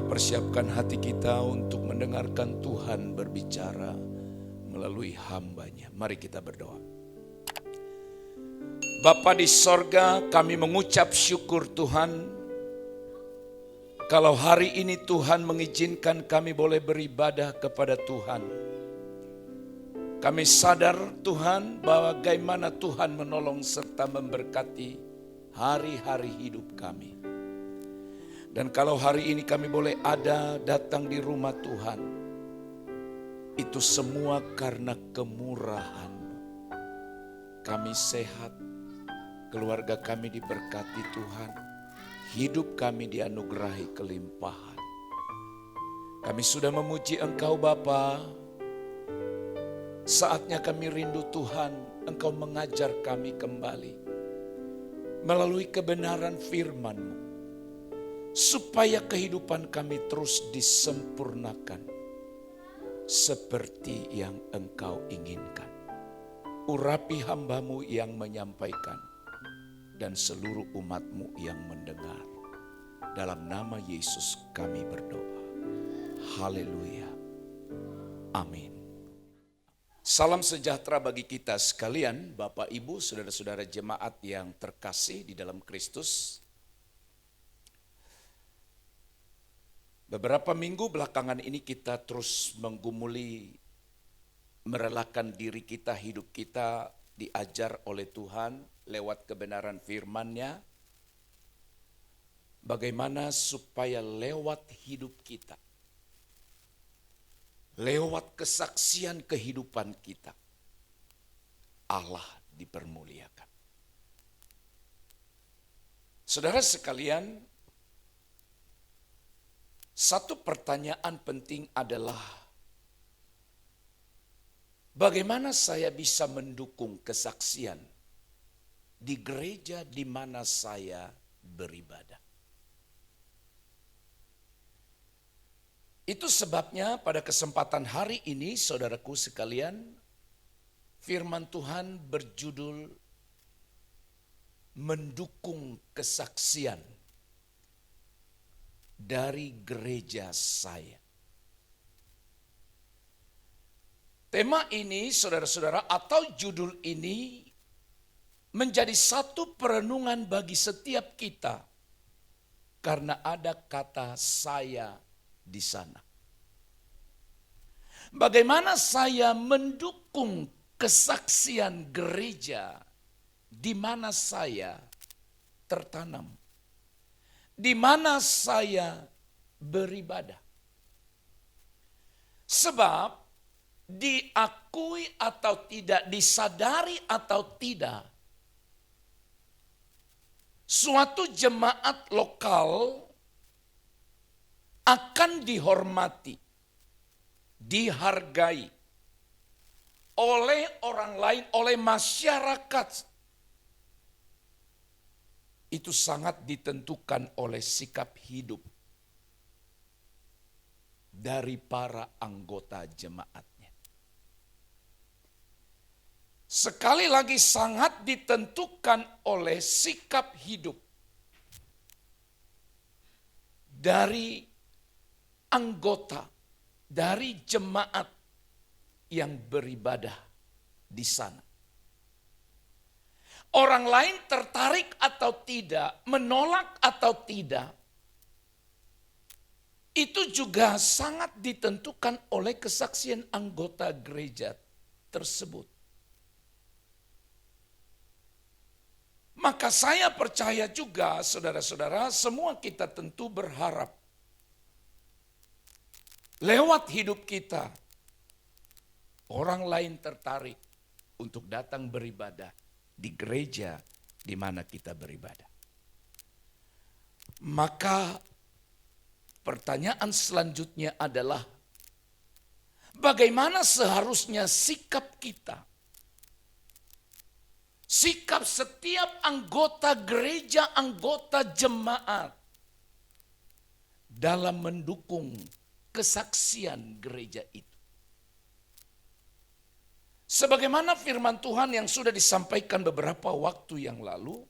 kita persiapkan hati kita untuk mendengarkan Tuhan berbicara melalui hamba-Nya. Mari kita berdoa. Bapa di sorga, kami mengucap syukur Tuhan, kalau hari ini Tuhan mengizinkan kami boleh beribadah kepada Tuhan. Kami sadar Tuhan bahwa bagaimana Tuhan menolong serta memberkati hari-hari hidup kami. Dan kalau hari ini kami boleh ada datang di rumah Tuhan, itu semua karena kemurahan. Kami sehat, keluarga kami diberkati Tuhan, hidup kami dianugerahi kelimpahan. Kami sudah memuji Engkau Bapa. Saatnya kami rindu Tuhan, Engkau mengajar kami kembali melalui kebenaran firman-Mu, supaya kehidupan kami terus disempurnakan seperti yang Engkau inginkan. Urapi hamba-Mu yang menyampaikan dan seluruh umat-Mu yang mendengar. Dalam nama Yesus kami berdoa. Haleluya. Amin. Salam sejahtera bagi kita sekalian, Bapak Ibu, saudara-saudara jemaat yang terkasih di dalam Kristus. Beberapa minggu belakangan ini kita terus menggumuli, merelakan diri kita, hidup kita diajar oleh Tuhan lewat kebenaran firman-Nya. Bagaimana supaya lewat hidup kita, lewat kesaksian kehidupan kita, Allah dipermuliakan. Saudara sekalian, satu pertanyaan penting adalah, bagaimana saya bisa mendukung kesaksian di gereja di mana saya beribadah? Itu sebabnya pada kesempatan hari ini, saudaraku sekalian, firman Tuhan berjudul mendukung kesaksian dari gereja saya. Tema ini, saudara-saudara, atau judul ini menjadi satu perenungan bagi setiap kita karena ada kata saya di sana. Bagaimana saya mendukung kesaksian gereja di mana saya tertanam, di mana saya beribadah. Sebab diakui atau tidak, disadari atau tidak, suatu jemaat lokal akan dihormati, dihargai oleh orang lain, oleh masyarakat. Itu sangat ditentukan oleh sikap hidup dari para anggota jemaatnya. Sekali lagi sangat ditentukan oleh sikap hidup dari anggota, dari jemaat yang beribadah di sana. Orang lain tertarik atau tidak, menolak atau tidak, itu juga sangat ditentukan oleh kesaksian anggota gereja tersebut. Maka saya percaya juga, saudara-saudara, semua kita tentu berharap lewat hidup kita, orang lain tertarik untuk datang beribadah di gereja di mana kita beribadah. Maka pertanyaan selanjutnya adalah, bagaimana seharusnya sikap kita? Sikap setiap anggota gereja, anggota jemaat dalam mendukung kesaksian gereja itu. Sebagaimana firman Tuhan yang sudah disampaikan beberapa waktu yang lalu,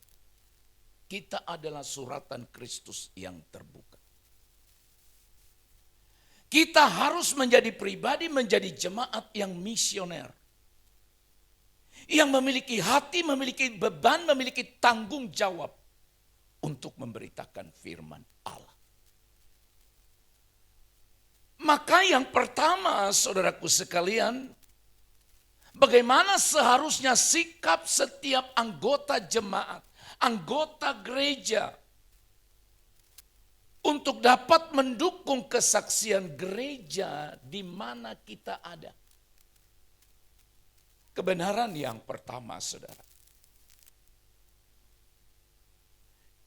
kita adalah suratan Kristus yang terbuka. Kita harus menjadi pribadi, menjadi jemaat yang misioner. Yang memiliki hati, memiliki beban, memiliki tanggung jawab untuk memberitakan firman Allah. Maka yang pertama, saudaraku sekalian, bagaimana seharusnya sikap setiap anggota jemaat, anggota gereja, untuk dapat mendukung kesaksian gereja di mana kita ada. Kebenaran yang pertama, saudara.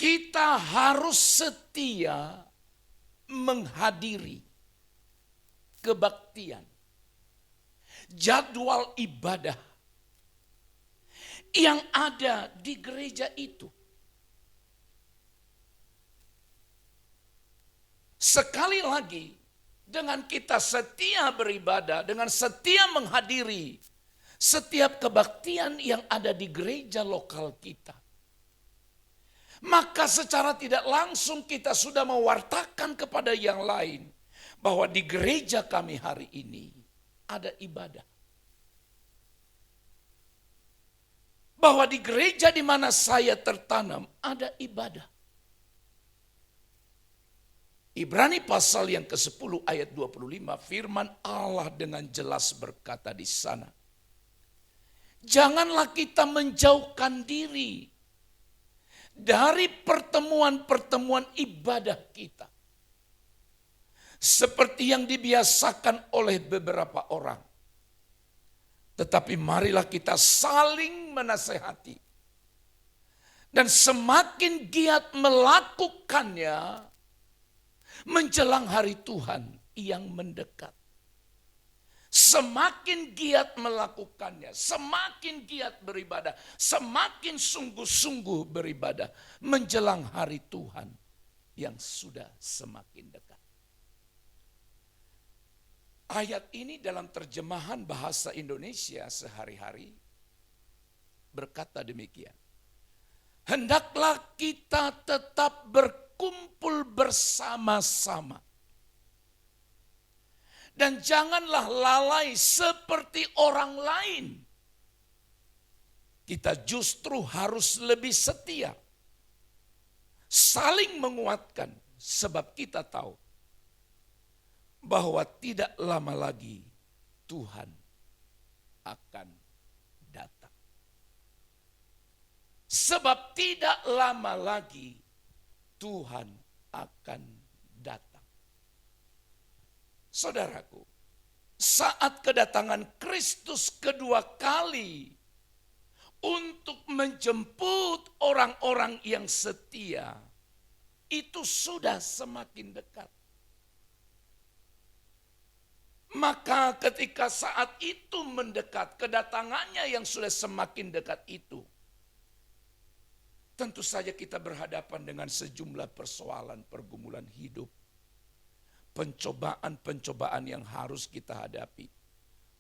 Kita harus setia menghadiri kebaktian, jadwal ibadah yang ada di gereja itu. Sekali lagi, dengan kita setia beribadah, dengan setia menghadiri setiap kebaktian yang ada di gereja lokal kita, maka secara tidak langsung kita sudah mewartakan kepada yang lain bahwa di gereja kami hari ini ada ibadah. Bahwa di gereja di mana saya tertanam ada ibadah. Ibrani pasal yang ke-10 ayat 25, firman Allah dengan jelas berkata di sana, janganlah kita menjauhkan diri dari pertemuan-pertemuan ibadah kita, seperti yang dibiasakan oleh beberapa orang. Tetapi marilah kita saling menasehati. Dan semakin giat melakukannya menjelang hari Tuhan yang mendekat. Semakin giat melakukannya, semakin giat beribadah, semakin sungguh-sungguh beribadah menjelang hari Tuhan yang sudah semakin dekat. Ayat ini dalam terjemahan bahasa Indonesia sehari-hari berkata demikian. Hendaklah kita tetap berkumpul bersama-sama. Dan janganlah lalai seperti orang lain. Kita justru harus lebih setia. Saling menguatkan sebab kita tahu bahwa tidak lama lagi Tuhan akan datang. Sebab tidak lama lagi Tuhan akan datang. Saudaraku, saat kedatangan Kristus kedua kali untuk menjemput orang-orang yang setia, itu sudah semakin dekat. Maka ketika saat itu mendekat, kedatangannya yang sudah semakin dekat itu, tentu saja kita berhadapan dengan sejumlah persoalan pergumulan hidup. Pencobaan-pencobaan yang harus kita hadapi.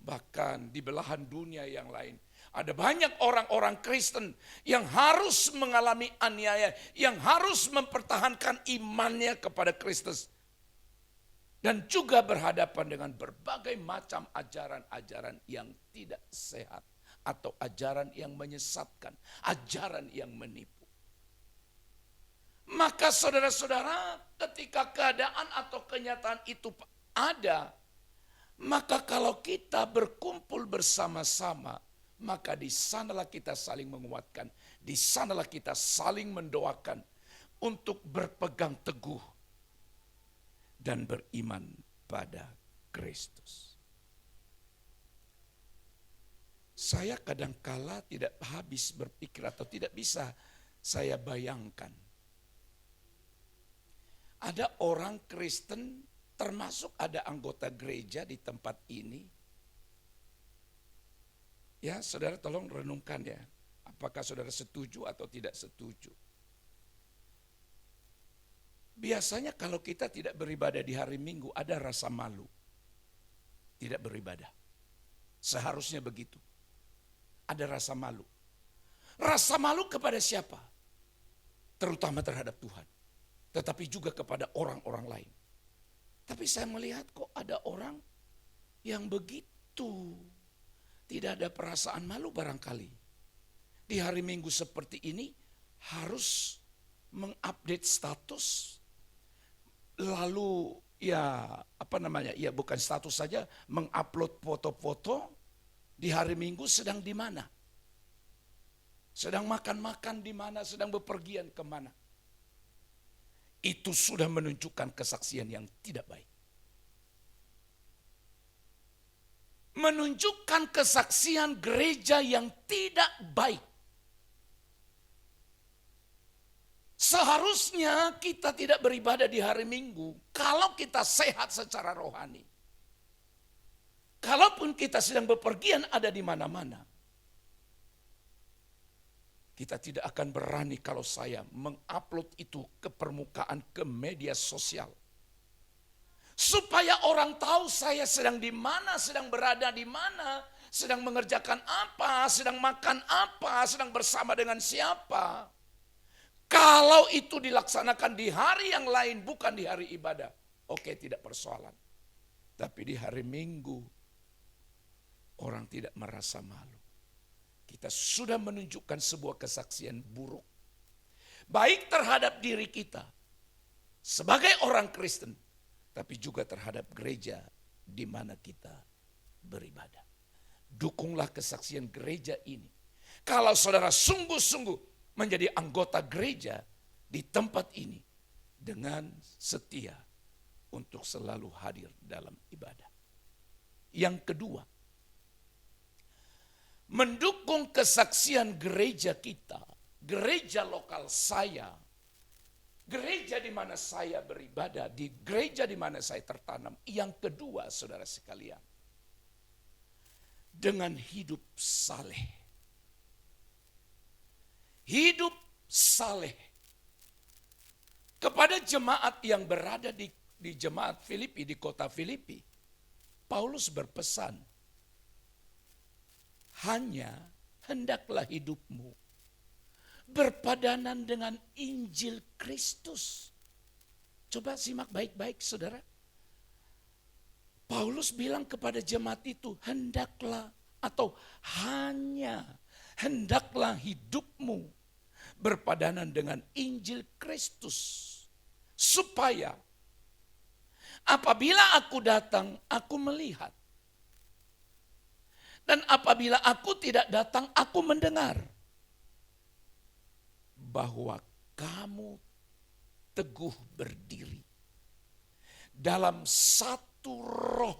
Bahkan di belahan dunia yang lain, ada banyak orang-orang Kristen yang harus mengalami aniaya, yang harus mempertahankan imannya kepada Kristus. Dan juga berhadapan dengan berbagai macam ajaran-ajaran yang tidak sehat. Atau ajaran yang menyesatkan, ajaran yang menipu. Maka saudara-saudara, ketika keadaan atau kenyataan itu ada, maka kalau kita berkumpul bersama-sama, maka di sanalah kita saling menguatkan, di sanalah kita saling mendoakan untuk berpegang teguh dan beriman pada Kristus. Saya kadangkala tidak habis berpikir atau tidak bisa saya bayangkan. Ada orang Kristen, termasuk ada anggota gereja di tempat ini. Ya, saudara tolong renungkan ya. Apakah saudara setuju atau tidak setuju? Biasanya kalau kita tidak beribadah di hari Minggu, ada rasa malu. Tidak beribadah. Seharusnya begitu. Ada rasa malu. Rasa malu kepada siapa? Terutama terhadap Tuhan. Tetapi juga kepada orang-orang lain. Tapi saya melihat kok ada orang yang begitu tidak ada perasaan malu barangkali. Di hari Minggu seperti ini harus mengupdate status. Lalu ya bukan status saja, mengupload foto-foto. Di hari Minggu sedang di mana? Sedang makan-makan di mana, sedang bepergian kemana. Itu sudah menunjukkan kesaksian yang tidak baik. Menunjukkan kesaksian gereja yang tidak baik. Seharusnya kita tidak beribadah di hari Minggu kalau kita sehat secara rohani. Kalaupun kita sedang bepergian ada di mana-mana. Kita tidak akan berani kalau saya mengupload itu ke permukaan, ke media sosial. Supaya orang tahu saya sedang di mana, sedang berada di mana, sedang mengerjakan apa, sedang makan apa, sedang bersama dengan siapa. Kalau itu dilaksanakan di hari yang lain, bukan di hari ibadah, oke, tidak persoalan. Tapi di hari Minggu, orang tidak merasa malu. Kita sudah menunjukkan sebuah kesaksian buruk. Baik terhadap diri kita, sebagai orang Kristen, tapi juga terhadap gereja di mana kita beribadah. Dukunglah kesaksian gereja ini. Kalau saudara sungguh-sungguh menjadi anggota gereja di tempat ini dengan setia untuk selalu hadir dalam ibadah. Yang kedua, mendukung kesaksian gereja kita, gereja lokal saya, gereja di mana saya beribadah, di gereja di mana saya tertanam. Yang kedua, saudara sekalian, dengan hidup saleh. Hidup saleh. Kepada jemaat yang berada di jemaat Filipi, di kota Filipi, Paulus berpesan, hanya hendaklah hidupmu berpadanan dengan Injil Kristus. Coba simak baik-baik saudara. Paulus bilang kepada jemaat itu, hendaklah atau hanya hendaklah hidupmu berpadanan dengan Injil Kristus. Supaya apabila aku datang, aku melihat. Dan apabila aku tidak datang, aku mendengar. Bahwa kamu teguh berdiri dalam satu roh.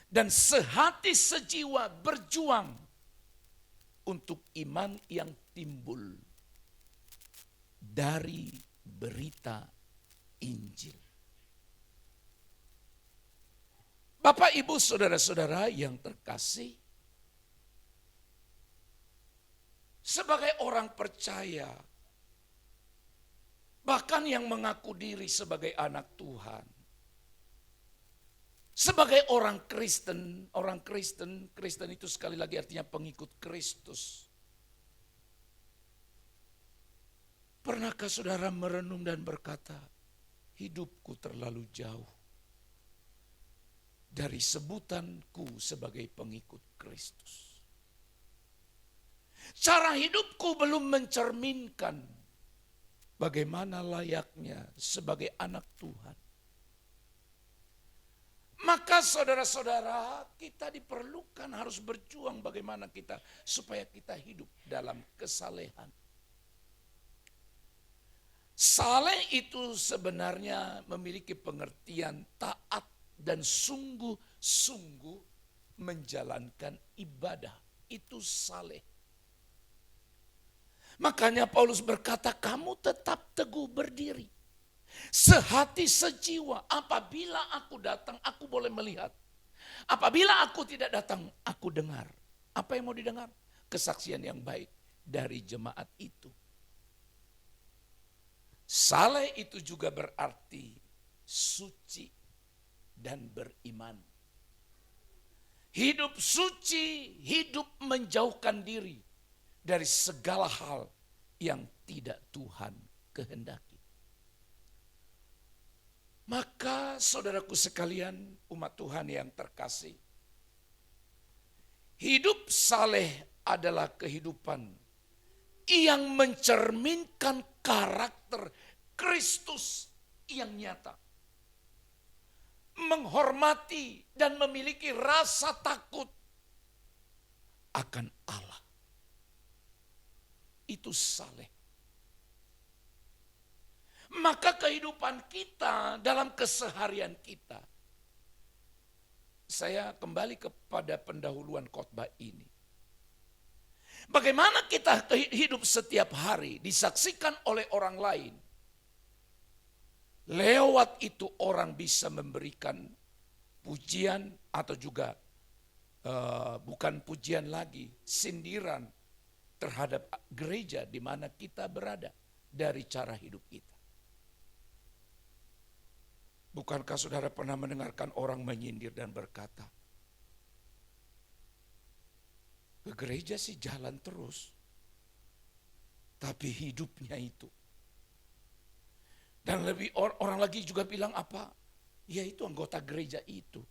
Dan sehati sejiwa berjuang untuk iman yang timbul dari berita Injil. Bapak, Ibu, saudara-saudara yang terkasih, sebagai orang percaya, bahkan yang mengaku diri sebagai anak Tuhan, sebagai orang Kristen itu sekali lagi artinya pengikut Kristus. Pernahkah saudara merenung dan berkata, hidupku terlalu jauh dari sebutanku sebagai pengikut Kristus. Cara hidupku belum mencerminkan bagaimana layaknya sebagai anak Tuhan. Maka saudara-saudara, kita diperlukan harus berjuang bagaimana kita supaya kita hidup dalam kesalehan. Saleh itu sebenarnya memiliki pengertian taat dan sungguh-sungguh menjalankan ibadah. Itu saleh. Makanya Paulus berkata, kamu tetap teguh berdiri. Sehati sejiwa, apabila aku datang, aku boleh melihat. Apabila aku tidak datang, aku dengar. Apa yang mau didengar? Kesaksian yang baik dari jemaat itu. Saleh itu juga berarti suci dan beriman. Hidup suci, hidup menjauhkan diri dari segala hal yang tidak Tuhan kehendaki. saudaraku sekalian, umat Tuhan yang terkasih, hidup saleh adalah kehidupan yang mencerminkan karakter Kristus yang nyata. Menghormati dan memiliki rasa takut akan Allah. Itu saleh. Maka kehidupan kita dalam keseharian kita. Saya kembali kepada pendahuluan khotbah ini. Bagaimana kita hidup setiap hari disaksikan oleh orang lain. Lewat itu orang bisa memberikan pujian atau juga bukan pujian lagi, sindiran terhadap gereja di mana kita berada dari cara hidup kita. Bukankah saudara pernah mendengarkan orang menyindir dan berkata, ke gereja sih jalan terus, tapi hidupnya itu. Dan lebih orang lagi juga bilang apa? Ya itu anggota gereja itu.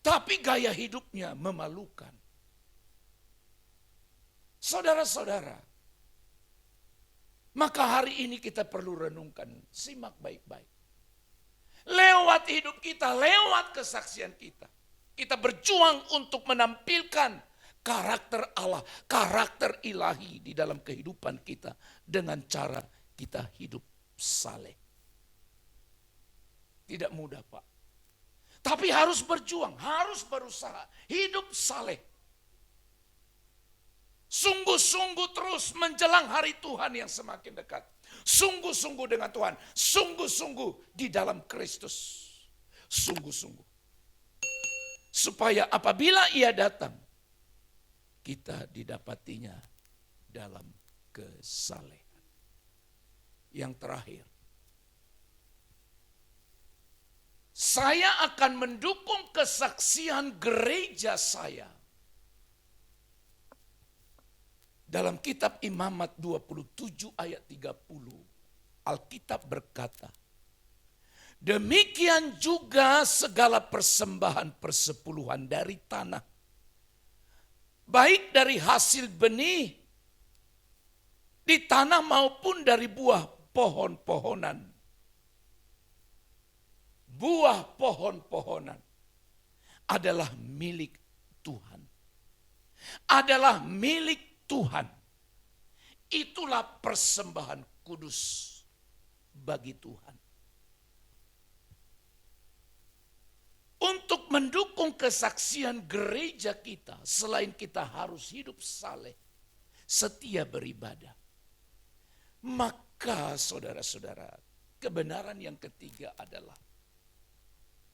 Tapi gaya hidupnya memalukan. Saudara-saudara, maka hari ini kita perlu renungkan, simak baik-baik. Lewat hidup kita, lewat kesaksian kita, kita berjuang untuk menampilkan karakter Allah, karakter ilahi di dalam kehidupan kita dengan cara kita hidup saleh. Tidak mudah, Pak. Tapi harus berjuang, harus berusaha, hidup saleh. Sungguh-sungguh terus menjelang hari Tuhan yang semakin dekat. Sungguh-sungguh dengan Tuhan, sungguh-sungguh di dalam Kristus. Sungguh-sungguh. Supaya apabila Ia datang, kita didapatinya dalam kesalehan. Yang terakhir, saya akan mendukung kesaksian gereja saya. Dalam kitab Imamat 27 ayat 30, Alkitab berkata, demikian juga segala persembahan persepuluhan dari tanah, baik dari hasil benih di tanah maupun dari buah pohon-pohonan. Buah pohon-pohonan adalah milik Tuhan. Adalah milik Tuhan. Itulah persembahan kudus bagi Tuhan. Untuk mendukung kesaksian gereja kita, selain kita harus hidup saleh, setia beribadah, maka saudara-saudara, kebenaran yang ketiga adalah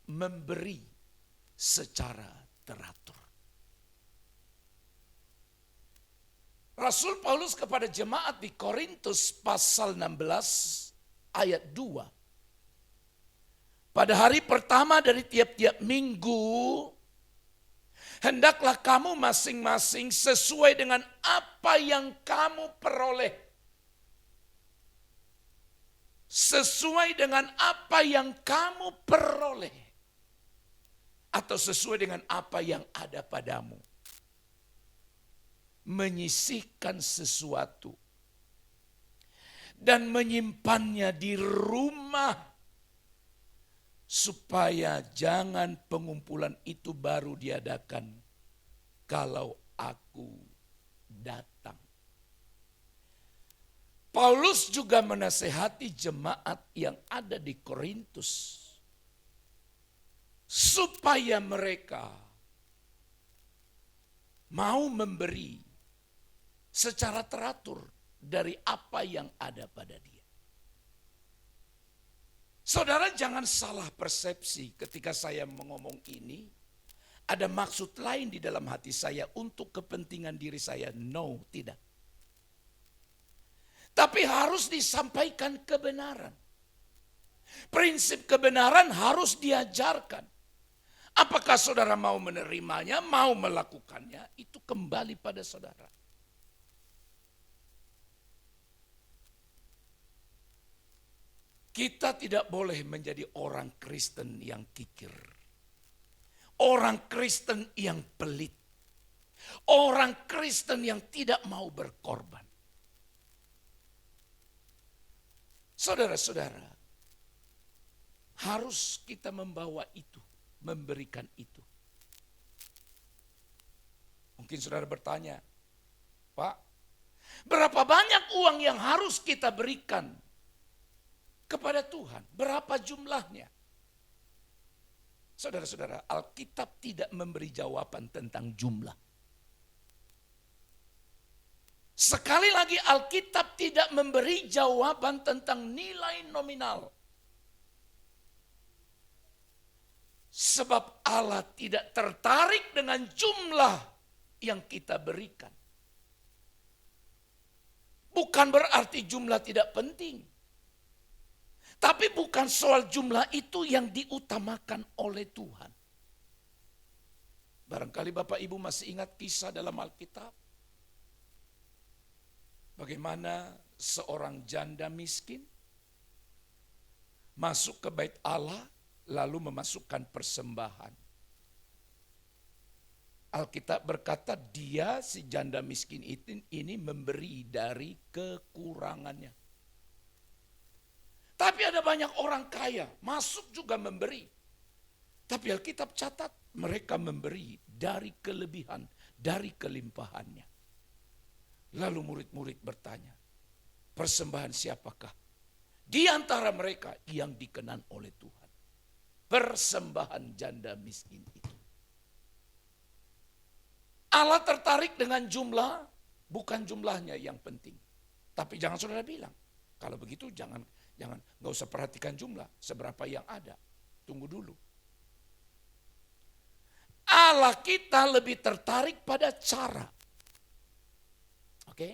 memberi secara teratur. Rasul Paulus kepada jemaat di Korintus pasal 16 ayat 2. Pada hari pertama dari tiap-tiap minggu, hendaklah kamu masing-masing sesuai dengan apa yang kamu peroleh. Sesuai dengan apa yang kamu peroleh. Atau sesuai dengan apa yang ada padamu. Menyisihkan sesuatu dan menyimpannya di rumah supaya jangan pengumpulan itu baru diadakan kalau aku datang. Paulus juga menasehati jemaat yang ada di Korintus supaya mereka mau memberi secara teratur dari apa yang ada pada dia. Saudara jangan salah persepsi ketika saya mengomong ini. Ada maksud lain di dalam hati saya untuk kepentingan diri saya. No, tidak. Tapi harus disampaikan kebenaran. Prinsip kebenaran harus diajarkan. Apakah saudara mau menerimanya, mau melakukannya, itu kembali pada saudara. Kita tidak boleh menjadi orang Kristen yang kikir. Orang Kristen yang pelit. Orang Kristen yang tidak mau berkorban. Saudara-saudara, harus kita membawa itu, memberikan itu. Mungkin saudara bertanya, Pak, berapa banyak uang yang harus kita berikan kepada Tuhan? Berapa jumlahnya? Saudara-saudara, Alkitab tidak memberi jawaban tentang jumlah. Sekali lagi Alkitab tidak memberi jawaban tentang nilai nominal. Sebab Allah tidak tertarik dengan jumlah yang kita berikan. Bukan berarti jumlah tidak penting. Tapi bukan soal jumlah itu yang diutamakan oleh Tuhan. Barangkali Bapak Ibu masih ingat kisah dalam Alkitab. Bagaimana seorang janda miskin masuk ke bait Allah lalu memasukkan persembahan. Alkitab berkata dia si janda miskin ini memberi dari kekurangannya. Tapi ada banyak orang kaya masuk juga memberi. Tapi Alkitab catat mereka memberi dari kelebihan, dari kelimpahannya. Lalu murid-murid bertanya, persembahan siapakah di antara mereka yang dikenan oleh Tuhan? Persembahan janda miskin itu. Allah tertarik dengan jumlah, bukan jumlahnya yang penting. Tapi jangan saudara bilang, kalau begitu jangan nggak usah perhatikan jumlah, seberapa yang ada. Tunggu dulu. Allah kita lebih tertarik pada cara. Oke?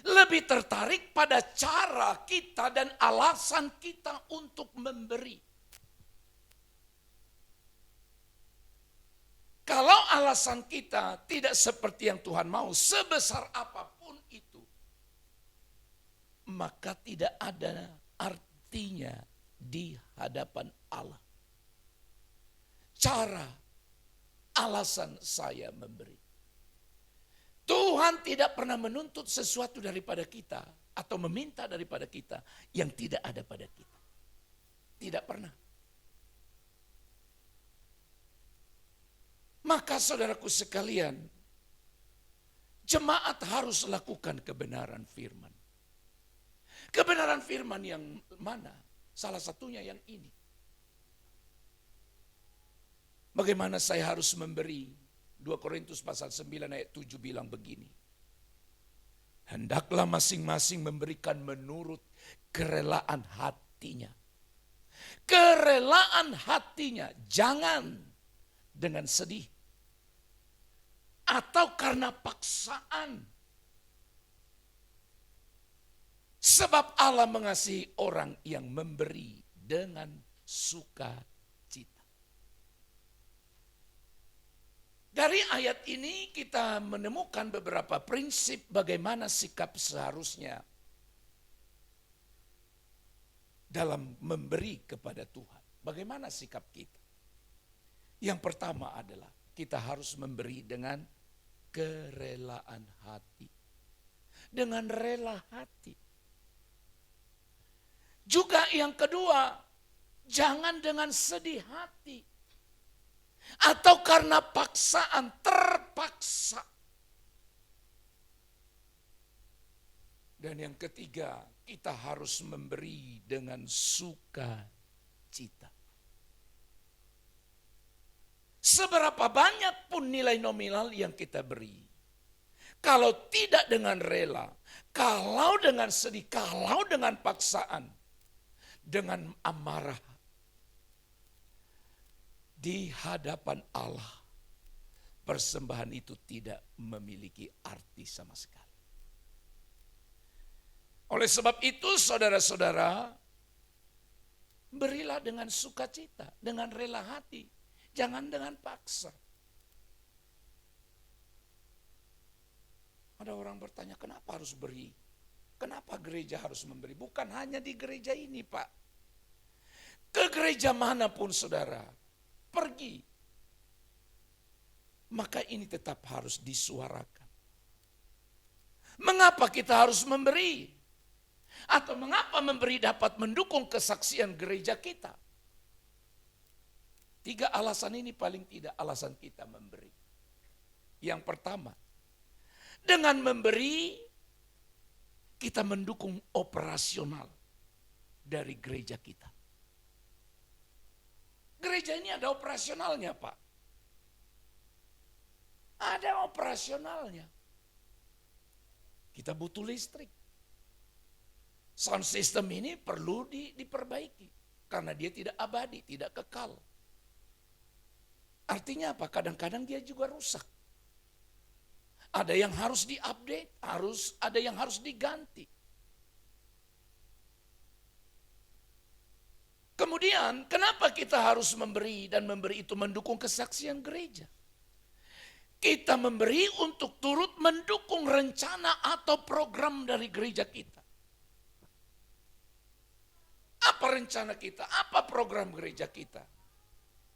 Lebih tertarik pada cara kita dan alasan kita untuk memberi. Kalau alasan kita tidak seperti yang Tuhan mau, sebesar apapun itu, maka tidak ada artinya di hadapan Allah. Cara, alasan saya memberi. Tuhan tidak pernah menuntut sesuatu daripada kita atau meminta daripada kita yang tidak ada pada kita. Tidak pernah. Maka saudaraku sekalian, jemaat harus lakukan kebenaran firman. Kebenaran firman yang mana? Salah satunya yang ini. Bagaimana saya harus memberi? 2 Korintus pasal 9 ayat 7 bilang begini. Hendaklah masing-masing memberikan menurut kerelaan hatinya. Kerelaan hatinya, jangan dengan sedih. Atau karena paksaan. Sebab Allah mengasihi orang yang memberi dengan sukacita. Dari ayat ini kita menemukan beberapa prinsip bagaimana sikap seharusnya dalam memberi kepada Tuhan. Bagaimana sikap kita? Yang pertama adalah kita harus memberi dengan kerelaan hati. Dengan rela hati. Juga yang kedua, jangan dengan sedih hati. Atau karena paksaan, terpaksa. Dan yang ketiga, kita harus memberi dengan sukacita. Seberapa banyak pun nilai nominal yang kita beri. Kalau tidak dengan rela, kalau dengan sedih, kalau dengan paksaan, dengan amarah, di hadapan Allah, persembahan itu tidak memiliki arti sama sekali. Oleh sebab itu saudara-saudara, berilah dengan sukacita, dengan rela hati, jangan dengan paksa. Ada orang bertanya, kenapa harus beri? Kenapa gereja harus memberi? Bukan hanya di gereja ini, Pak. gereja manapun saudara pergi, maka ini tetap harus disuarakan. Mengapa kita harus memberi? Atau mengapa memberi dapat mendukung kesaksian gereja kita? 3 alasan ini paling tidak alasan kita memberi. Yang pertama, dengan memberi kita mendukung operasional dari gereja kita. Gereja ini ada operasionalnya, Pak. Ada operasionalnya. Kita butuh listrik. Sound system ini perlu diperbaiki. Karena dia tidak abadi, tidak kekal. Artinya apa? Kadang-kadang dia juga rusak. Ada yang harus diupdate, ada yang harus diganti. Kemudian, kenapa kita harus memberi dan memberi itu mendukung kesaksian gereja? Kita memberi untuk turut mendukung rencana atau program dari gereja kita. Apa rencana kita? Apa program gereja kita?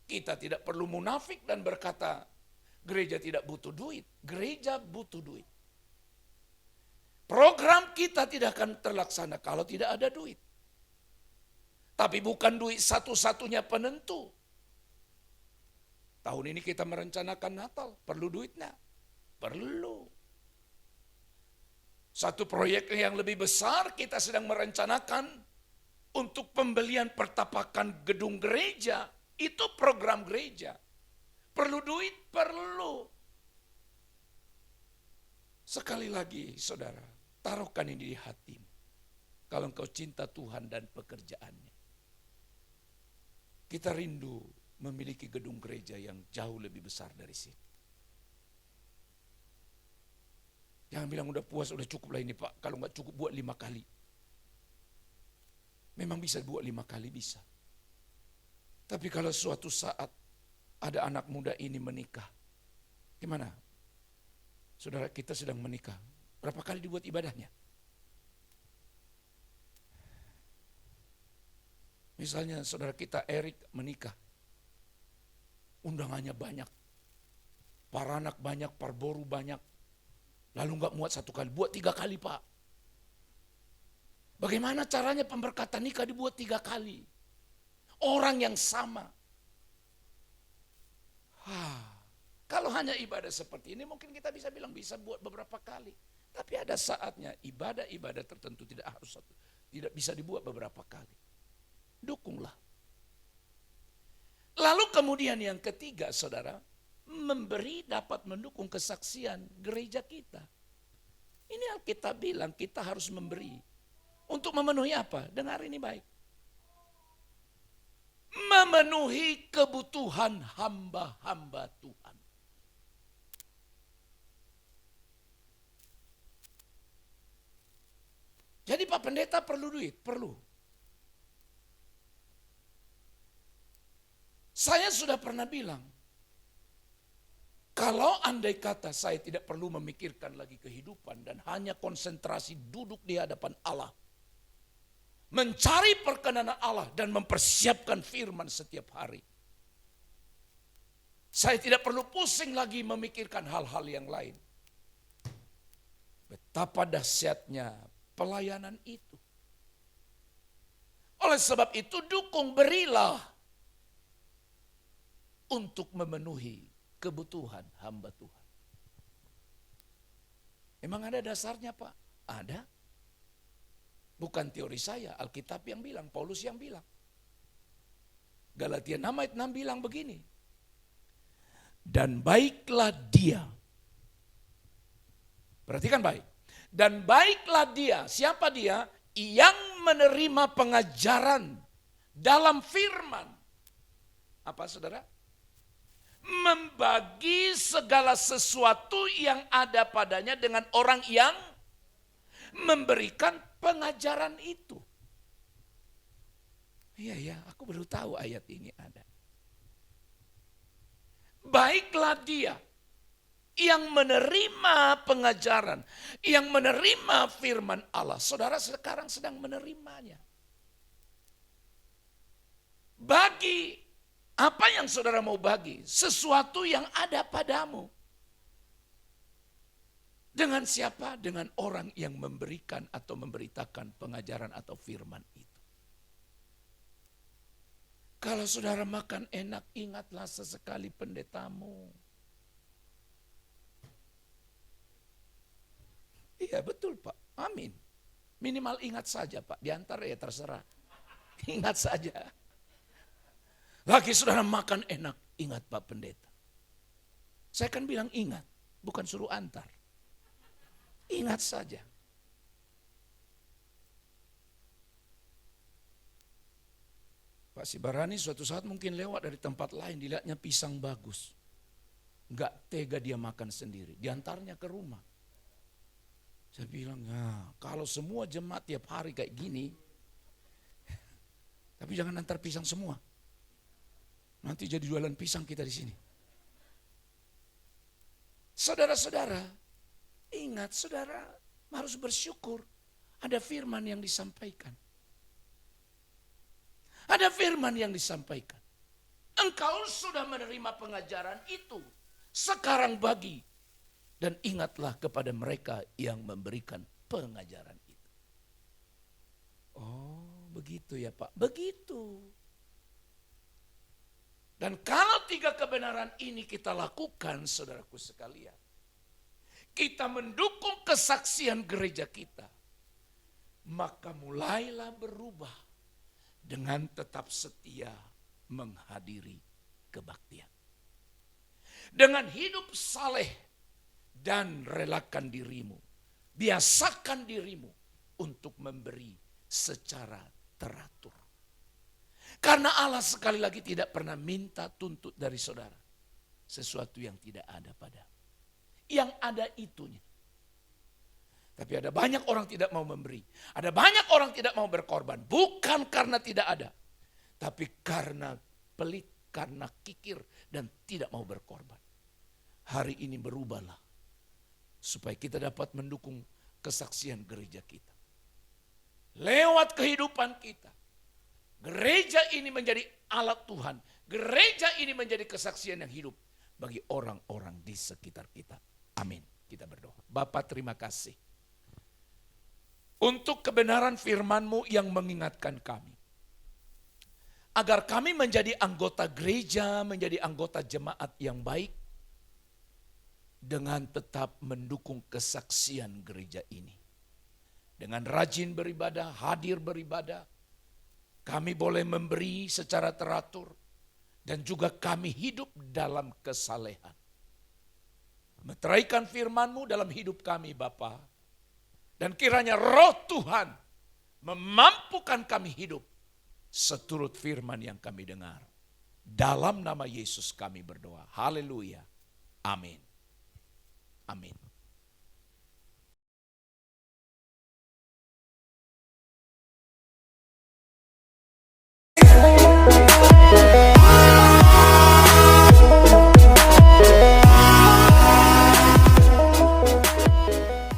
Kita tidak perlu munafik dan berkata, gereja tidak butuh duit. Gereja butuh duit. Program kita tidak akan terlaksana kalau tidak ada duit. Tapi bukan duit satu-satunya penentu. Tahun ini kita merencanakan Natal, perlu duitnya? Perlu. Satu proyek yang lebih besar kita sedang merencanakan untuk pembelian pertapakan gedung gereja, itu program gereja. Perlu duit? Perlu. Sekali lagi saudara, taruhkan ini di hatimu. Kalau engkau cinta Tuhan dan pekerjaannya. Kita rindu memiliki gedung gereja yang jauh lebih besar dari sini. Jangan bilang udah puas, udah cukup lah ini Pak. Kalau nggak cukup buat 5 kali. Memang bisa buat 5 kali, bisa. Tapi kalau suatu saat ada anak muda ini menikah, gimana? Saudara kita sedang menikah, berapa kali dibuat ibadahnya? Misalnya saudara kita Erik menikah, undangannya banyak, paranak banyak, parboru banyak, lalu nggak muat 1 kali, buat 3 kali Pak. Bagaimana caranya pemberkatan nikah dibuat 3 kali? Orang yang sama. Kalau hanya ibadah seperti ini mungkin kita bisa bilang bisa buat beberapa kali. Tapi ada saatnya ibadah-ibadah tertentu tidak bisa dibuat beberapa kali. Dukunglah. Lalu kemudian yang ketiga saudara, memberi dapat mendukung kesaksian gereja kita. Ini Alkitab bilang kita harus memberi. Untuk memenuhi apa? Dengar ini baik. Memenuhi kebutuhan hamba-hamba Tuhan. Jadi Pak Pendeta perlu duit? Perlu. Saya sudah pernah bilang, kalau andai kata saya tidak perlu memikirkan lagi kehidupan dan hanya konsentrasi duduk di hadapan Allah, mencari perkenan Allah dan mempersiapkan firman setiap hari. Saya tidak perlu pusing lagi memikirkan hal-hal yang lain. Betapa dahsyatnya pelayanan itu. Oleh sebab itu dukung, berilah untuk memenuhi kebutuhan hamba Tuhan. Emang ada dasarnya Pak? Ada. Bukan teori saya, Alkitab yang bilang, Paulus yang bilang. Galatia 6 ayat 6 bilang begini. Dan baiklah dia. Perhatikan baik. Dan baiklah dia, siapa dia? Yang menerima pengajaran dalam firman. Apa saudara? Membagi segala sesuatu yang ada padanya dengan orang yang memberikan pengajaran itu. Iya, aku baru tahu ayat ini ada. Baiklah dia yang menerima pengajaran, yang menerima firman Allah. Saudara sekarang sedang menerimanya. bagi apa yang saudara mau bagi, sesuatu yang ada padamu. Dengan siapa? Dengan orang yang memberikan atau memberitakan pengajaran atau firman itu. Kalau saudara makan enak, ingatlah sesekali pendetamu. Iya betul Pak, amin. Minimal ingat saja Pak, diantar ya terserah. Ingat saja. Lagi saudara makan enak, ingat Pak Pendeta. Saya kan bilang ingat, bukan suruh antar. Ingat saja. Pak Sibarani suatu saat mungkin lewat dari tempat lain, dilihatnya pisang bagus. Enggak tega dia makan sendiri, diantarnya ke rumah. Saya bilang, nah, kalau semua jemaat tiap hari kayak gini, tapi jangan antar pisang semua. Nanti jadi jualan pisang kita di sini. Saudara-saudara, ingat saudara harus bersyukur. Ada firman yang disampaikan. Ada firman yang disampaikan. Engkau sudah menerima pengajaran itu. Sekarang bagi. Dan ingatlah kepada mereka yang memberikan pengajaran itu. Oh begitu ya Pak, begitu. Dan kalau 3 kebenaran ini kita lakukan saudaraku sekalian. Kita mendukung kesaksian gereja kita. Maka mulailah berubah dengan tetap setia menghadiri kebaktian. Dengan hidup saleh dan relakan dirimu. Biasakan dirimu untuk memberi secara teratur. Karena Allah sekali lagi tidak pernah minta tuntut dari saudara. Sesuatu yang tidak ada pada. Yang ada itunya. Tapi ada banyak orang tidak mau memberi. Ada banyak orang tidak mau berkorban. Bukan karena tidak ada. Tapi karena pelit, karena kikir dan tidak mau berkorban. Hari ini berubahlah. Supaya kita dapat mendukung kesaksian gereja kita. Lewat kehidupan kita. Gereja ini menjadi alat Tuhan. Gereja ini menjadi kesaksian yang hidup bagi orang-orang di sekitar kita. Amin. Kita berdoa. Bapa terima kasih. Untuk kebenaran firman-Mu yang mengingatkan kami. Agar kami menjadi anggota gereja, menjadi anggota jemaat yang baik. Dengan tetap mendukung kesaksian gereja ini. Dengan rajin beribadah, hadir beribadah. Kami boleh memberi secara teratur. Dan juga kami hidup dalam kesalehan. Meteraikan firman-Mu dalam hidup kami Bapa. Dan kiranya roh Tuhan memampukan kami hidup seturut firman yang kami dengar. Dalam nama Yesus kami berdoa. Haleluya. Amin. Amin.